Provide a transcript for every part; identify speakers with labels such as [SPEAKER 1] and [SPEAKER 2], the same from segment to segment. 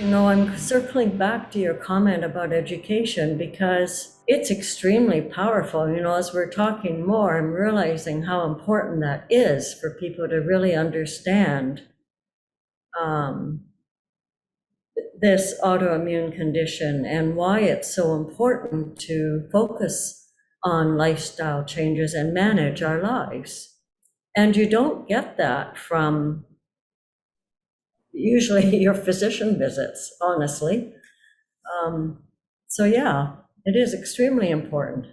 [SPEAKER 1] No, I'm circling back to your comment about education because it's extremely powerful. As we're talking more, I'm realizing how important that is for people to really understand um, this autoimmune condition and why it's so important to focus on lifestyle changes and manage our lives. And you don't get that from usually your physician visits, honestly. Um, so yeah, it is extremely important.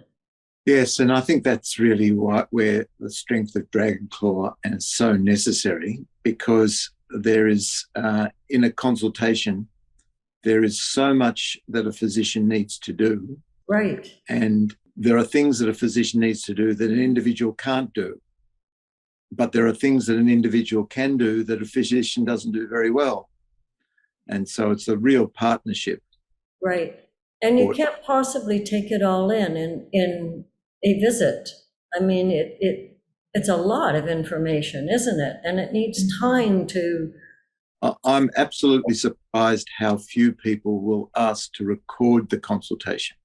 [SPEAKER 2] Yes, and I think that's really where the strength of Dragon Claw is so necessary, because there is, in a consultation, there is so much that a physician needs to do.
[SPEAKER 1] Right.
[SPEAKER 2] And there are things that a physician needs to do that an individual can't do. But there are things that an individual can do that a physician doesn't do very well. And so it's a real partnership.
[SPEAKER 1] Right. And you can't possibly take it all in a visit. I mean, it's a lot of information, isn't it? And it needs time to.
[SPEAKER 2] I'm absolutely surprised how few people will ask to record the consultation.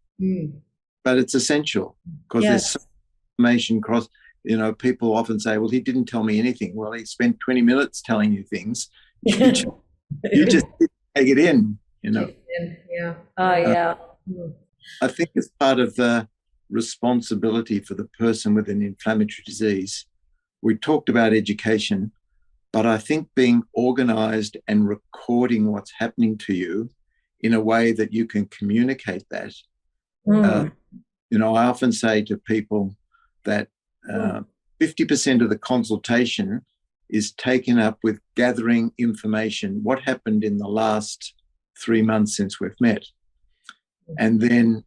[SPEAKER 2] But it's essential, because there's so much information across. People often say, well, he didn't tell me anything. Well, he spent 20 minutes telling you things. You just take it in,
[SPEAKER 1] Yeah. Yeah.
[SPEAKER 2] I think it's part of the responsibility for the person with an inflammatory disease. We talked about education, but I think being organized and recording what's happening to you in a way that you can communicate that. I often say to people that 50% of the consultation is taken up with gathering information. What happened in the last 3 months since we've met? And then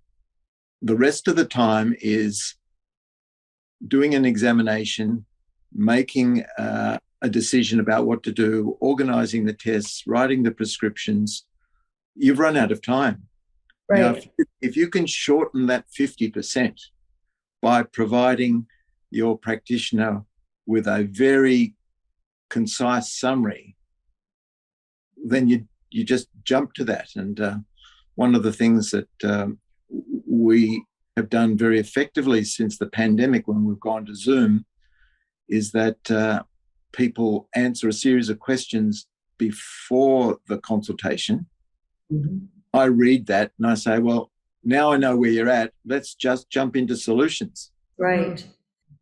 [SPEAKER 2] the rest of the time is doing an examination, making a decision about what to do, organizing the tests, writing the prescriptions. You've run out of time.
[SPEAKER 1] Right.
[SPEAKER 2] Now, if you can shorten that 50% by providing your practitioner with a very concise summary, then you just jump to that. And one of the things that we have done very effectively since the pandemic, when we've gone to Zoom, is that people answer a series of questions before the consultation. I read that and I say, well, now I know where you're at. Let's just jump into solutions.
[SPEAKER 1] Right.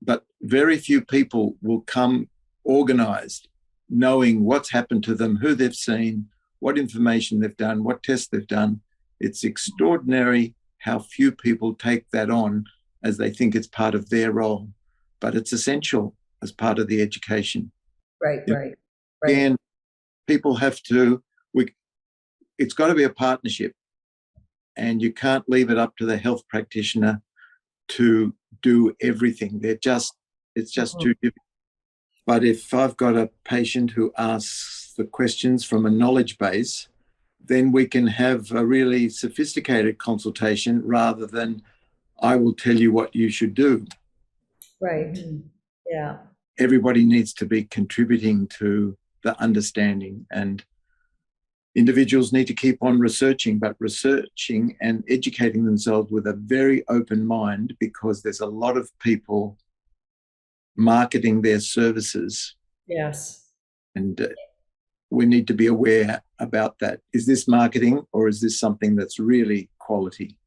[SPEAKER 2] But very few people will come organized, knowing what's happened to them, who they've seen, what information they've done, what tests they've done. It's extraordinary how few people take that on as they think it's part of their role, but it's essential as part of the education.
[SPEAKER 1] Right.
[SPEAKER 2] And people have to, it's got to be a partnership, and you can't leave it up to the health practitioner to do everything. It's just too difficult. But if I've got a patient who asks the questions from a knowledge base, then we can have a really sophisticated consultation rather than I will tell you what you should do.
[SPEAKER 1] Right. Yeah.
[SPEAKER 2] Everybody needs to be contributing to the understanding, and individuals need to keep on researching and educating themselves with a very open mind, because there's a lot of people marketing their services.
[SPEAKER 1] Yes.
[SPEAKER 2] And we need to be aware about that. Is this marketing, or is this something that's really quality?